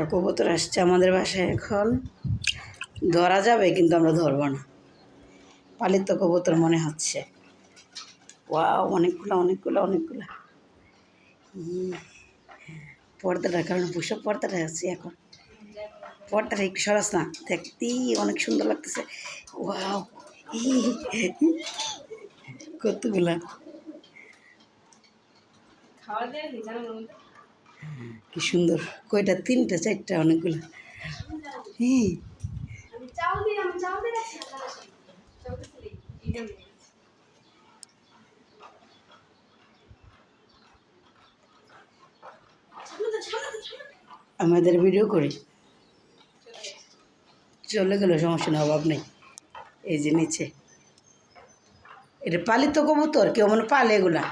একটা কবুতর আসছে আমাদের বাসায়, এখন ধরা যাবে কিন্তু আমরা ধরবো না, পালিত কবুতর মনে হচ্ছে। ওয়াও, অনেকগুলো। পর্দাটার কারণে পুষো পর্দাটা আছে, এখন পর্দাটা একটু সরাস না, দেখতেই অনেক সুন্দর লাগতেছে। ওয়াও, কতগুলা, কি সুন্দর। কয়টা? 3টা 4টা, অনেকগুলো। আমাদের ভিডিও করি, চলে গেল, সমস্যা না, অভাব নেই। এই যে নিচে, এটা পালিত কবুতর, কেউ মনে পালে এগুলা।